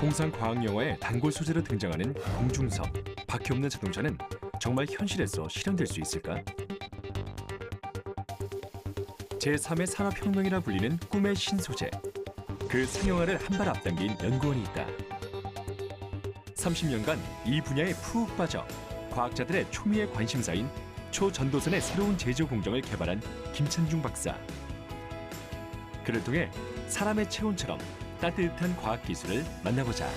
공상과학 영화의 단골 소재로 등장하는 공중석, 바퀴 없는 자동차는 정말 현실에서 실현될 수 있을까? 제3의 산업혁명이라 불리는 꿈의 신소재. 그 상용화를 한 발 앞당긴 연구원이 있다. 30년간 이 분야에 푹 빠져 과학자들의 초미의 관심사인 초전도선의 새로운 제조 공정을 개발한 김찬중 박사. 그를 통해 사람의 체온처럼 따뜻한 과학 기술을 만나보자.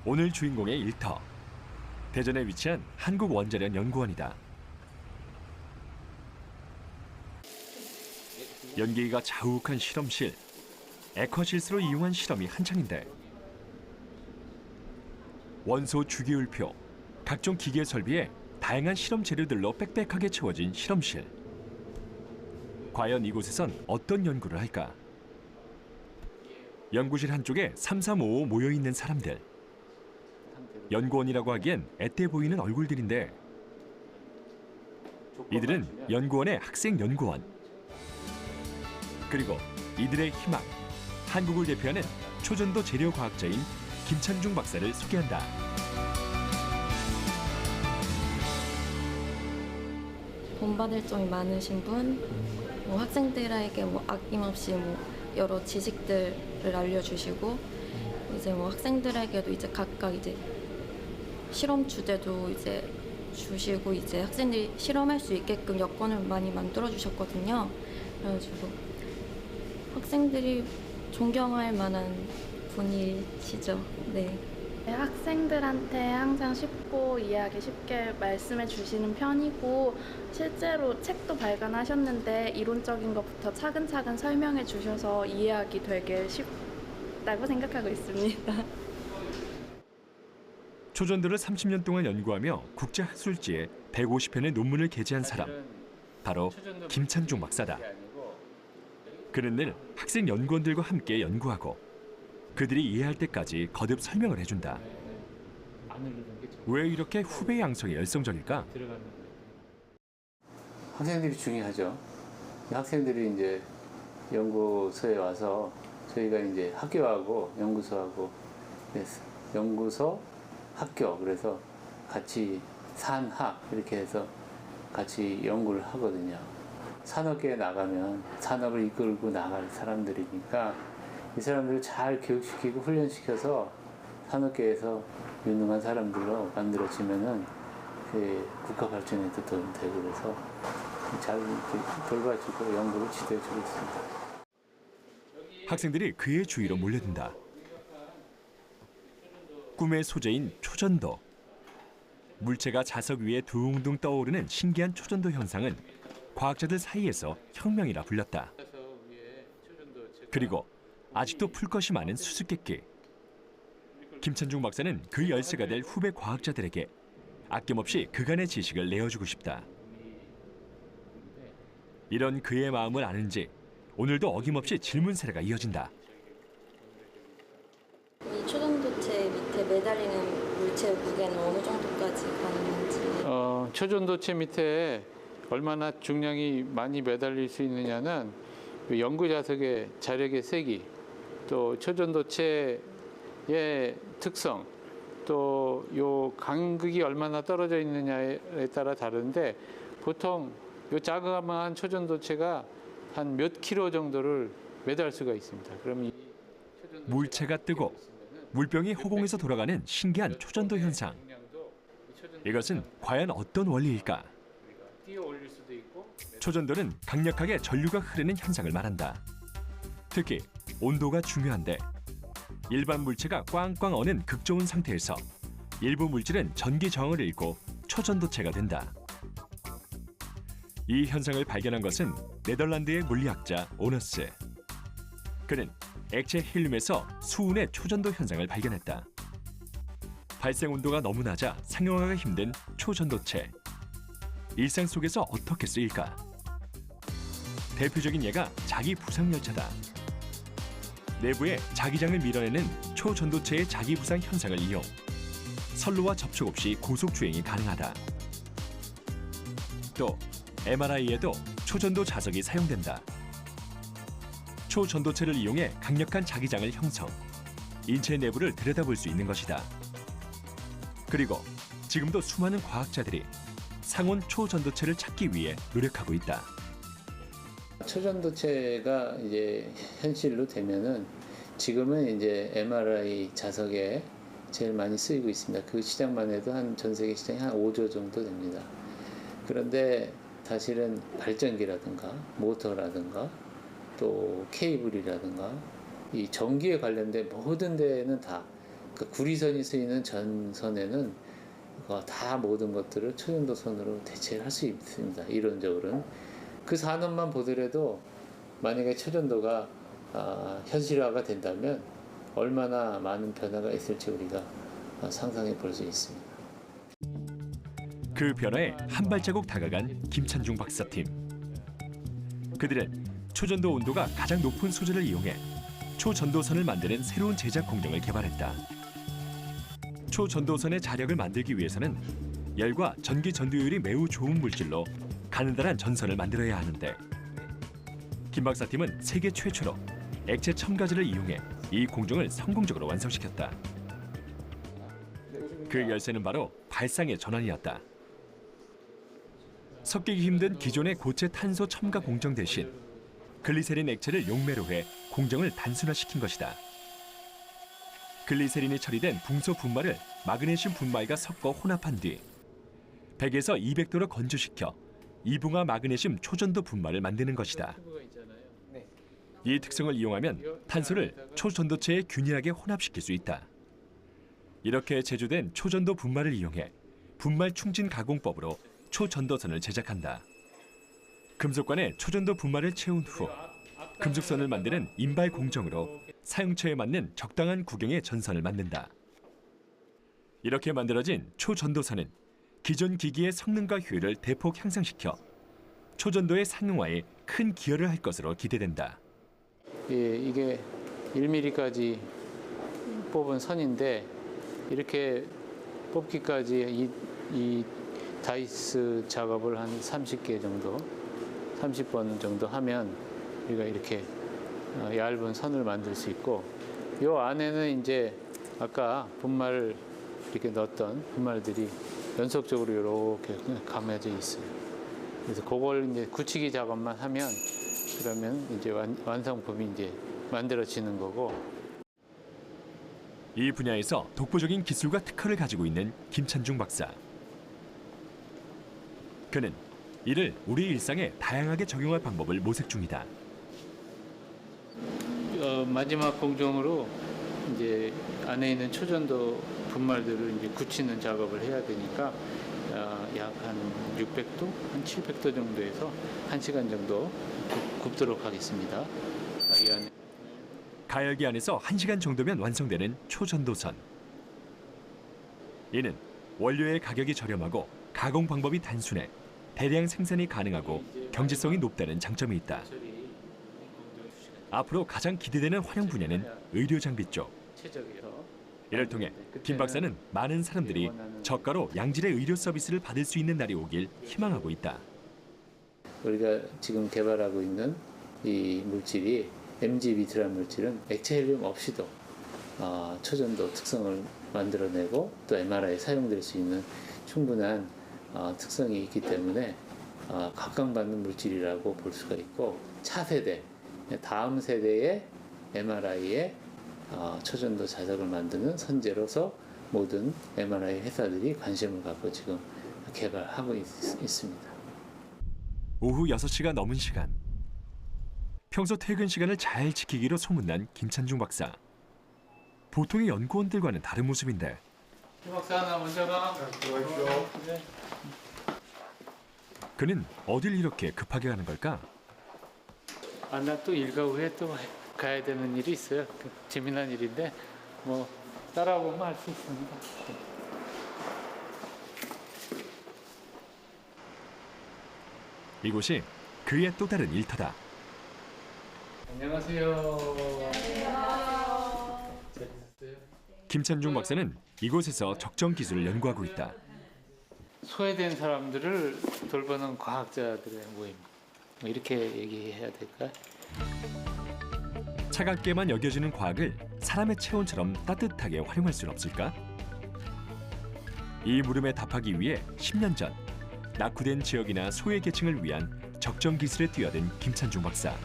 오늘 주인공의 일터. 대전에 위치한 한국원자력 연구원이다. 연기가 자욱한 실험실. 에커실스로 이용한 실험이 한창인데 원소 주기율표, 각종 기계 설비에 다양한 실험 재료들로 빽빽하게 채워진 실험실. 과연 이곳에선 어떤 연구를 할까? 연구실 한쪽에 3355 모여있는 사람들. 연구원이라고 하기엔 앳돼 보이는 얼굴들인데 이들은 연구원의 학생 연구원. 그리고 이들의 희망, 한국을 대표하는 초전도 재료과학자인 김찬중 박사를 소개한다. 본받을 점이 많으신 분, 학생들에게 아낌없이 여러 지식들을 알려주시고, 이제 학생들에게도 이제 각각 이제 실험 주제도 이제 주시고, 이제 학생들이 실험할 수 있게끔 여건을 많이 만들어 주셨거든요. 그래가지고 학생들이 존경할 만한 분이시죠. 네. 학생들한테 항상 쉽고 이해하기 쉽게 말씀해 주시는 편이고, 실제로 책도 발간하셨는데 이론적인 것부터 차근차근 설명해 주셔서 이해하기 되게 쉽다고 생각하고 있습니다. 초전도를 30년 동안 연구하며 국제 학술지에 150편의 논문을 게재한 사람, 바로 김찬중 박사다. 그는 늘 학생 연구원들과 함께 연구하고 그들이 이해할 때까지 거듭 설명을 해준다. 왜 이렇게 후배 양성에 열성적일까? 학생들이 중요하죠. 학생들이 이제 연구소에 와서 저희가 이제 학교하고 연구소하고 연구소, 학교 그래서 같이 산학 이렇게 해서 같이 연구를 하거든요. 산업계에 나가면 산업을 이끌고 나갈 사람들이니까 이 사람들을 잘 교육시키고 훈련시켜서 산업계에서 유능한 사람들로 만들어지면은 그 국가 발전에도 도움이 되고 그래서 잘 돌봐주고 연구를 지도해주고 있습니다. 학생들이 그의 주위로 몰려든다. 꿈의 소재인 초전도. 물체가 자석 위에 둥둥 떠오르는 신기한 초전도 현상은 과학자들 사이에서 혁명이라 불렸다. 그리고 아직도 풀 것이 많은 수수께끼. 김찬중 박사는 그 열쇠가 될 후배 과학자들에게 아낌없이 그간의 지식을 내어주고 싶다. 이런 그의 마음을 아는지 오늘도 어김없이 질문 세례가 이어진다. 이 초전도체 밑에 매달리는 물체 무게는 어느 정도까지 가능한지? 초전도체 밑에 얼마나 중량이 많이 매달릴 수 있느냐는 연구 자석의 자력의 세기, 또 초전도체의 특성, 또 요 간극이 얼마나 떨어져 있느냐에 따라 다른데 보통 요 자그마한 초전도체가 한 몇 킬로 정도를 매달 수가 있습니다. 그럼 물체가 뜨고 물병이 허공에서 돌아가는 신기한 초전도 현상. 이것은 과연 어떤 원리일까? 초전도는 강력하게 전류가 흐르는 현상을 말한다. 특히 온도가 중요한데 일반 물체가 꽝꽝 어는 극저온 상태에서 일부 물질은 전기 저항을 잃고 초전도체가 된다. 이 현상을 발견한 것은 네덜란드의 물리학자 오너스. 그는 액체 헬륨에서 수은의 초전도 현상을 발견했다. 발생 온도가 너무 낮아 상용화가 힘든 초전도체. 일상 속에서 어떻게 쓰일까? 대표적인 예가 자기 부상 열차다. 내부에 자기장을 밀어내는 초전도체의 자기 부상 현상을 이용 선로와 접촉 없이 고속 주행이 가능하다. 또 MRI에도 초전도 자석이 사용된다. 초전도체를 이용해 강력한 자기장을 형성, 인체 내부를 들여다볼 수 있는 것이다. 그리고 지금도 수많은 과학자들이 상온 초전도체를 찾기 위해 노력하고 있다. 초전도체가 이제 현실로 되면은 지금은 이제 MRI 자석에 제일 많이 쓰이고 있습니다. 그 시장만 해도 전 세계 시장이 한 5조 정도 됩니다. 그런데 사실은 발전기라든가 모터라든가 또 케이블이라든가 이 전기에 관련된 모든 데는 다 그 구리선이 쓰이는 전선에는 다 모든 것들을 초전도선으로 대체할 수 있습니다. 이론적으로는. 그 산업만 보더라도 만약에 초전도가 현실화가 된다면 얼마나 많은 변화가 있을지 우리가 상상해 볼 수 있습니다. 그 변화에 한 발자국 다가간 김찬중 박사팀. 그들은 초전도 온도가 가장 높은 소재를 이용해 초전도선을 만드는 새로운 제작 공정을 개발했다. 초전도선의 자력을 만들기 위해서는 열과 전기 전도율이 매우 좋은 물질로 가느다란 전선을 만들어야 하는데 김 박사팀은 세계 최초로 액체 첨가제를 이용해 이 공정을 성공적으로 완성시켰다. 그 열쇠는 바로 발상의 전환이었다. 섞이기 힘든 기존의 고체 탄소 첨가 공정 대신 글리세린 액체를 용매로 해 공정을 단순화시킨 것이다. 글리세린이 처리된 붕소 분말을 마그네슘 분말과 섞어 혼합한 뒤 100에서 200도로 건조시켜 이붕화 마그네슘 초전도 분말을 만드는 것이다. 이 특성을 이용하면 탄소를 초전도체에 균일하게 혼합시킬 수 있다. 이렇게 제조된 초전도 분말을 이용해 분말 충진 가공법으로 초전도선을 제작한다. 금속관에 초전도 분말을 채운 후 금속선을 만드는 인발 공정으로 사용처에 맞는 적당한 구경의 전선을 만든다. 이렇게 만들어진 초전도선은 기존 기기의 성능과 효율을 대폭 향상시켜 초전도의 상용화에 큰 기여를 할 것으로 기대된다. 예, 이게 1mm까지 뽑은 선인데 이렇게 뽑기까지 이 다이스 작업을 한 30개 정도, 30번 정도 하면 우리가 이렇게 얇은 선을 만들 수 있고 이 안에는 이제 아까 분말 이렇게 넣었던 분말들이 연속적으로 이렇게 감아져 있어요. 그래서 그걸 이제 굳히기 작업만 하면 그러면 이제 완성품이 이제 만들어지는 거고. 이 분야에서 독보적인 기술과 특허를 가지고 있는 김찬중 박사. 그는 이를 우리 일상에 다양하게 적용할 방법을 모색 중이다. 마지막 공정으로 이제 안에 있는 초전도 분말들을 이제 굳히는 작업을 해야 되니까 약 한 600도, 한 700도 정도에서 1시간 정도 굽도록 하겠습니다. 이 안에 가열기 안에서 1시간 정도면 완성되는 초전도선. 이는 원료의 가격이 저렴하고 가공 방법이 단순해 대량 생산이 가능하고 경제성이 높다는 장점이 있다. 앞으로 가장 기대되는 활용 분야는 의료 장비 쪽. 이를 통해 김 박사는 많은 사람들이 저가로 양질의 의료 서비스를 받을 수 있는 날이 오길 희망하고 있다. 우리가 지금 개발하고 있는 이 물질이 MgBT라는 물질은 액체 헬륨 없이도 초전도 특성을 만들어내고 또 MRI에 사용될 수 있는 충분한 특성이 있기 때문에 각광받는 물질이라고 볼 수가 있고 차세대, 다음 세대의 MRI에 초전도 자석을 만드는 선제로서 모든 MRI 회사들이 관심을 갖고 지금 개발하고 있습니다. 오후 6시가 넘은 시간. 평소 퇴근 시간을 잘 지키기로 소문난 김찬중 박사. 보통의 연구원들과는 다른 모습인데 김 박사 나 먼저 가. 네. 그는 어딜 이렇게 급하게 가는 걸까? 나 또 일과 후에 또 가야 되는 일이 있어요. 재미난 일인데 뭐 따라오면 할 수 있습니다. 이곳이 그의 또 다른 일터다. 안녕하세요. 김찬중 박사는 이곳에서 적정 기술을 연구하고 있다. 소외된 사람들을 돌보는 과학자들의 모임. 뭐 이렇게 얘기해야 될까? 차갑게만 여겨지는 과학을 사람의 체온처럼 따뜻하게 활용할 수는 없을까? 이 물음에 답하기 위해 10년 전 낙후된 지역이나 소외 계층을 위한 적정 기술에 뛰어든 김찬중 박사.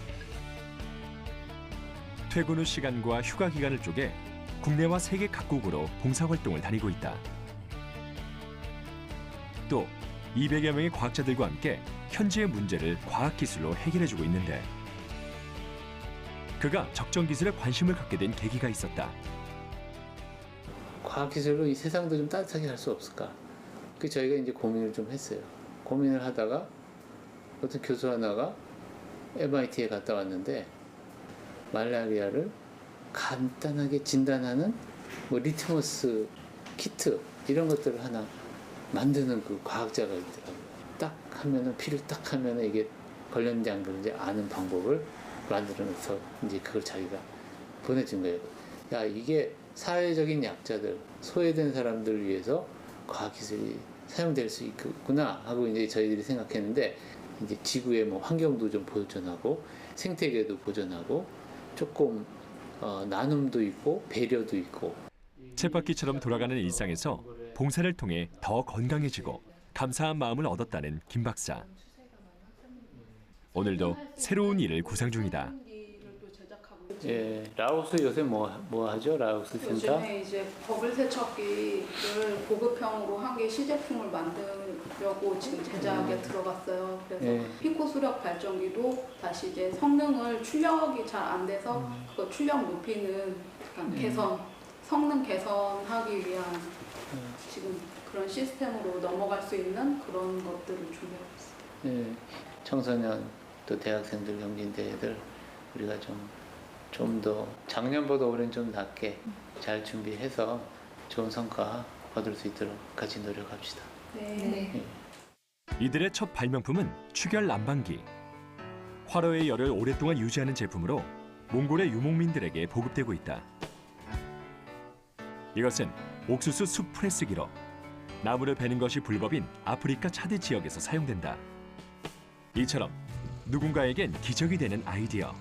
퇴근 후 시간과 휴가 기간을 쪼개 국내와 세계 각국으로 봉사활동을 다니고 있다. 또 200여 명의 과학자들과 함께 현지의 문제를 과학기술로 해결해주고 있는데 그가 적정 기술에 관심을 갖게 된 계기가 있었다. 과학기술로 이 세상도 좀 따뜻하게 할 수 없을까? 그 저희가 이제 고민을 좀 했어요. 고민을 하다가 어떤 교수 하나가 MIT에 갔다 왔는데 말라리아를 간단하게 진단하는 뭐 리트머스 키트 이런 것들을 하나 만드는 그 과학자가 있더라고요. 딱 하면은 피를 딱 하면은 이게 걸렸는지 안 걸렸는지 아는 방법을 만들어서 이제 그걸 자기가 보내준 거예요. 야, 이게 사회적인 약자들, 소외된 사람들을 위해서 과학기술이 사용될 수 있구나 하고 이제 저희들이 생각했는데 이제 지구의 뭐 환경도 좀 보존하고 생태계도 보존하고 조금 나눔도 있고 배려도 있고 쳇바퀴처럼 돌아가는 일상에서 봉사를 통해 더 건강해지고 감사한 마음을 얻었다는 김 박사. 오늘도 새로운 일을 구상 중이다. 예, 라오스 요새 뭐 하죠? 라오스 센터? 요즘에 이제 버블 세척기를 보급형으로 한 개 시제품을 만들려고 지금 제작에 들어갔어요. 그래서 예. 피코 수력 발전기도 다시 이제 성능을 출력이 잘 안 돼서 그거 출력 높이는 약간 개선, 성능 개선하기 위한 지금 그런 시스템으로 넘어갈 수 있는 그런 것들을 준비하고 있어요. 예, 청소년 또 대학생들 경진대회들 우리가 좀 더 작년보다 올해는 좀 낮게 잘 준비해서 좋은 성과 얻을 수 있도록 같이 노력합시다. 네. 이들의 첫 발명품은 추결 난방기. 화로의 열을 오랫동안 유지하는 제품으로 몽골의 유목민들에게 보급되고 있다. 이것은 옥수수 숲 프레스기로 나무를 베는 것이 불법인 아프리카 차드 지역에서 사용된다. 이처럼 누군가에겐 기적이 되는 아이디어.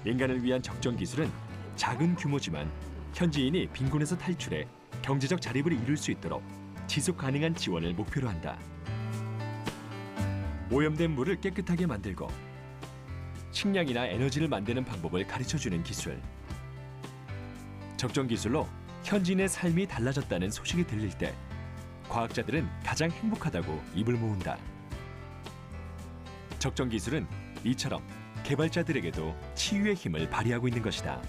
인간을 위한 적정 기술은 작은 규모지만 현지인이 빈곤에서 탈출해 경제적 자립을 이룰 수 있도록 지속 가능한 지원을 목표로 한다. 오염된 물을 깨끗하게 만들고 식량이나 에너지를 만드는 방법을 가르쳐주는 기술. 적정 기술로 현지인의 삶이 달라졌다는 소식이 들릴 때 과학자들은 가장 행복하다고 입을 모은다. 적정 기술은 이처럼 개발자들에게도 치유의 힘을 발휘하고 있는 것이다.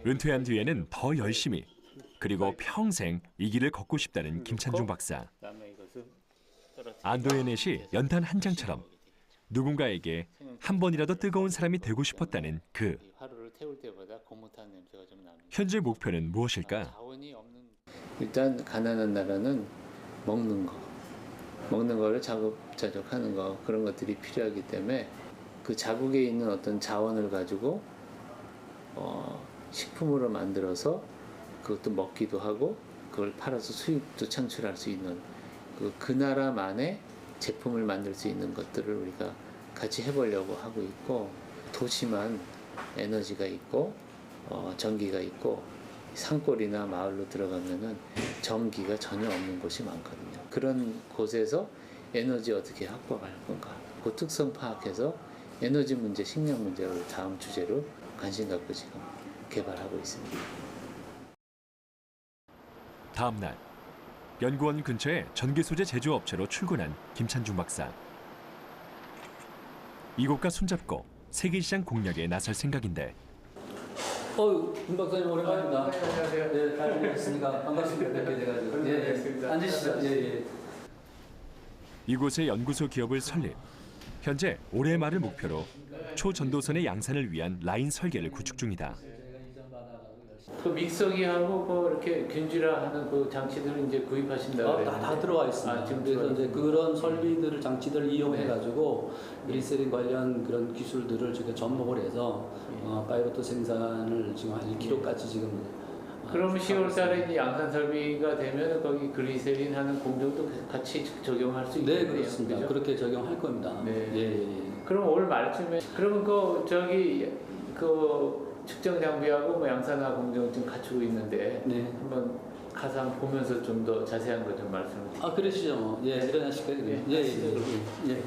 은퇴한 뒤에는 더 열심히 그리고 평생 이 길을 걷고 싶다는 김찬중 박사. 안도의 연탄 한 장처럼 누군가에게 한 번이라도 뜨거운 사람이 되고 싶었다는 그. 현재 목표는 무엇일까? 일단 가난한 나라는 먹는 거를 자급자족하는 거 그런 것들이 필요하기 때문에 그 자국에 있는 어떤 자원을 가지고 식품으로 만들어서 그것도 먹기도 하고 그걸 팔아서 수입도 창출할 수 있는 그 나라만의 제품을 만들 수 있는 것들을 우리가 같이 해보려고 하고 있고 도시만 에너지가 있고 전기가 있고 산골이나 마을로 들어가면은 전기가 전혀 없는 곳이 많거든요. 그런 곳에서 에너지 어떻게 확보할 건가? 그 특성 파악해서 에너지 문제, 식량 문제를 다음 주제로 관심 갖고 지금 개발하고 있습니다. 다음 날 연구원 근처에 전기 소재 제조업체로 출근한 김찬중 박사. 이곳과 손잡고 세계시장 공략에 나설 생각인데. 김 박사님 오랜만입니다. 안녕하세요. 네, 잘 지내셨습니까? 반갑습니다. 뵙게 돼가지고. 예. 앉으시죠. 예. 이곳의 연구소 기업을 설립. 현재 올해 말을 목표로 초전도선의 양산을 위한 라인 설계를 구축 중이다. 그 믹서기하고 그 이렇게 균질화하는 그 장치들을 이제 구입하신다고 그래요. 다 들어와 있습니다. 그래서 이제 그런 설비들을 장치들을 이용해가지고 리셀링 관련 그런 기술들을 저희가 접목을 해서 파이로트 생산을 지금 한 1kg까지 지금 그러면 10월 달에 이제 양산 설비가 되면 거기 글리세린 하는 공정도 같이 적용할 수 네, 있겠네요. 그렇습니다. 그죠? 그렇게 적용할 겁니다. 네. 예, 예, 예. 그럼 올 말쯤에 그러면 그 측정 장비하고 뭐 양산화 공정을 지금 갖추고 있는데 네. 한번 가서 한번 보면서 좀 더 자세한 거 좀 말씀해 주세요. 아, 그러시죠. 뭐. 예, 일어나실까요? 예, 예, 하시죠, 예, 예.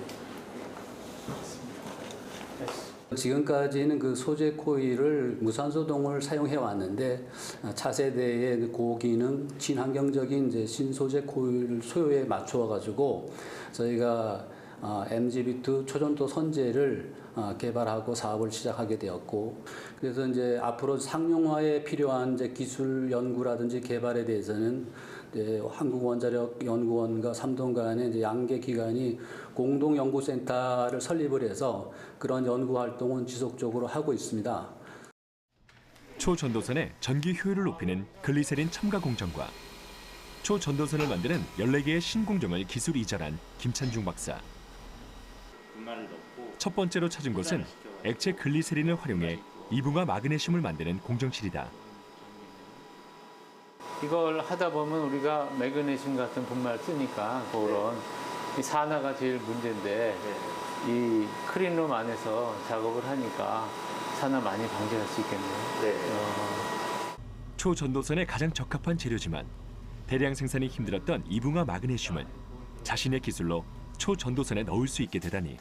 지금까지는 그 소재 코일을 무산소동을 사용해 왔는데 차세대의 고기능 친환경적인 이제 신소재 코일 소요에 맞춰 가지고 저희가 MGB2 초전도 선제를 개발하고 사업을 시작하게 되었고, 그래서 이제 앞으로 상용화에 필요한 이제 기술 연구라든지 개발에 대해서는 이제 한국원자력연구원과 삼동 간의 이제 양계 기관이 공동 연구센터를 설립을 해서 그런 연구 활동은 지속적으로 하고 있습니다. 초전도선의 전기 효율을 높이는 글리세린 첨가 공정과 초전도선을 만드는 14개의 신공정을 기술 이전한 김찬중 박사. 첫 번째로 찾은 곳은 액체 글리세린을 활용해 이붕화 마그네슘을 만드는 공정실이다. 이걸 하다 보면 우리가 매그네슘 같은 분말 쓰니까 그런 이 산화가 제일 문제인데 이 클린룸 안에서 작업을 하니까 산화 많이 방지할 수 있겠네요. 초전도선에 가장 적합한 재료지만 대량 생산이 힘들었던 이붕화 마그네슘을 자신의 기술로 초전도선에 넣을 수 있게 되다니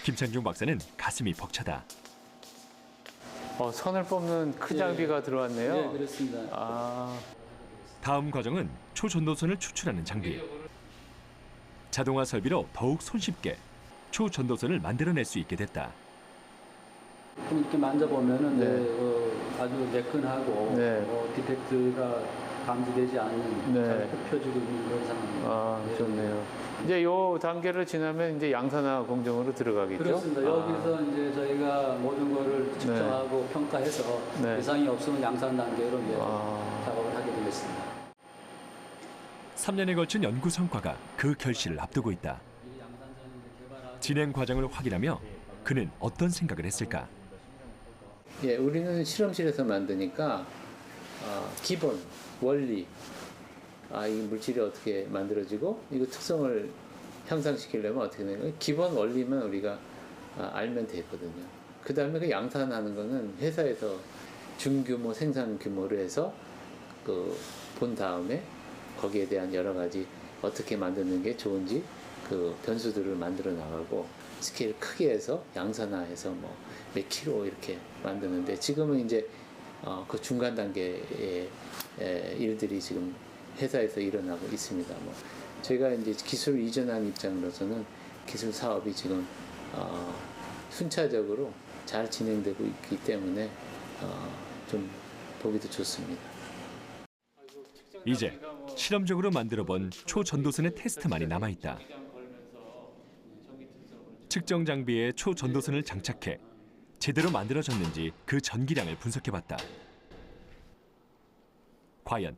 김찬중 박사는 가슴이 벅차다. 선을 뽑는 큰 장비가 들어왔네요. 네, 그렇습니다. 다음 과정은 초전도선을 추출하는 장비. 자동화 설비로 더욱 손쉽게 초전도선을 만들어낼 수 있게 됐다. 이렇게 만져보면은 네. 아주 매끈하고 네. 디펙트가 감지되지 않는 네. 잘 펴지고 있는 그런 상황입니다. 좋네요. 이제 요 단계를 지나면 이제 양산화 공정으로 들어가겠죠? 그렇습니다. 여기서 이제 저희가 모든 거를 측정하고 평가해서 네. 이상이 없으면 양산 단계로 이제 작업을 하게 되겠습니다. 3년에 걸친 연구 성과가 그 결실을 앞두고 있다. 진행 과정을 확인하며 그는 어떤 생각을 했을까? 예, 우리는 실험실에서 만드니까 기본 원리, 이 물질이 어떻게 만들어지고 이거 특성을 향상시키려면 어떻게 되는 거예요? 기본 원리만 우리가 알면 되거든요. 그 다음에 그 양산하는 거는 회사에서 중규모 생산 규모로 해서 본 다음에 거기에 대한 여러 가지 어떻게 만드는 게 좋은지 그 변수들을 만들어 나가고 스케일 크게 해서 양산화해서 뭐 몇 킬로 이렇게 만드는데 지금은 이제 그 중간 단계의 일들이 지금 회사에서 일어나고 있습니다. 뭐 저희가 이제 기술 이전한 입장으로서는 기술 사업이 지금 순차적으로 잘 진행되고 있기 때문에 좀 보기도 좋습니다. 이제 실험적으로 만들어본 초전도선의 테스트만이 남아있다. 측정 장비에 초전도선을 장착해 제대로 만들어졌는지 그 전기량을 분석해봤다. 과연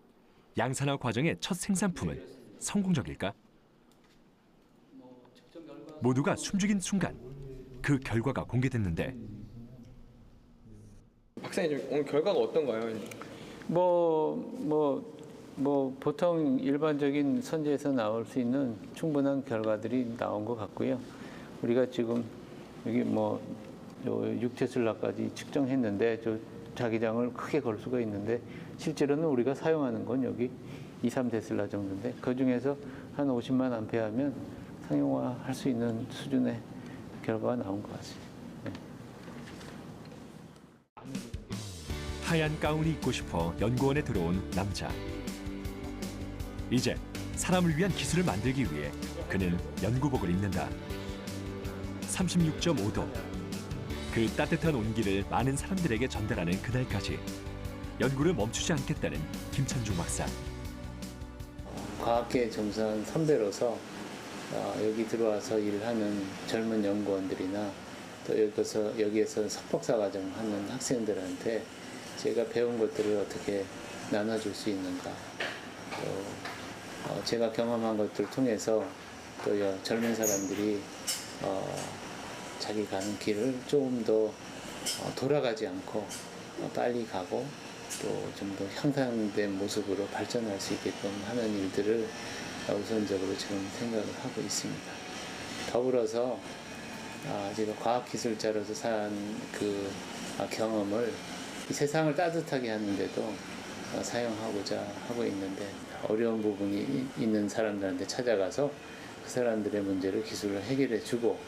양산화 과정의 첫 생산품은 성공적일까? 모두가 숨죽인 순간 그 결과가 공개됐는데 박사님 오늘 결과가 어떤가요? 보통 일반적인 선제에서 나올 수 있는 충분한 결과들이 나온 것 같고요. 우리가 지금 여기 요 육체슬라까지 측정했는데 저 자기장을 크게 걸 수가 있는데 실제로는 우리가 사용하는 건 여기 2, 3데슬라 정도인데 그 중에서 한 50만 암페어면 상용화할 수 있는 수준의 결과가 나온 것 같습니다. 네. 하얀 가운이 입고 싶어 연구원에 들어온 남자. 이제 사람을 위한 기술을 만들기 위해 그는 연구복을 입는다. 36.5도. 그 따뜻한 온기를 많은 사람들에게 전달하는 그날까지 연구를 멈추지 않겠다는 김찬중 박사. 과학계 정상 선배로서 여기 들어와서 일하는 젊은 연구원들이나 또 여기에서 석박사 과정 하는 학생들한테 제가 배운 것들을 어떻게 나눠줄 수 있는가, 또 제가 경험한 것들을 통해서 또 젊은 사람들이 자기 가는 길을 조금 더 돌아가지 않고 빨리 가고 또 좀 더 향상된 모습으로 발전할 수 있게끔 하는 일들을 우선적으로 지금 생각을 하고 있습니다. 더불어서 제가 과학기술자로서 산 그 경험을 이 세상을 따뜻하게 하는데도 사용하고자 하고 있는데, 어려운 부분이 있는 사람들한테 찾아가서 그 사람들의 문제를 기술로 해결해 주고,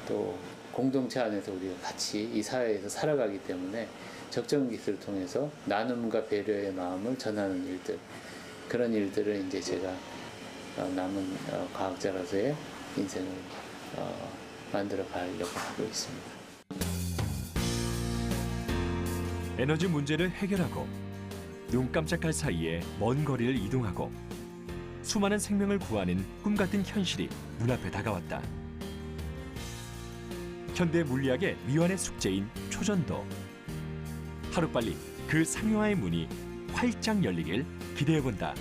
또 공동체 안에서 우리가 같이 이 사회에서 살아가기 때문에 적정 기술을 통해서 나눔과 배려의 마음을 전하는 일들, 그런 일들을 이제 제가 남은 과학자로서의 인생을 만들어 가려고 하고 있습니다. 에너지 문제를 해결하고 눈 깜짝할 사이에 먼 거리를 이동하고 수많은 생명을 구하는 꿈 같은 현실이 눈앞에 다가왔다. 현대 물리학의 미완의 숙제인 초전도. 하루빨리 그 상용화의 문이 활짝 열리길 기대해본다.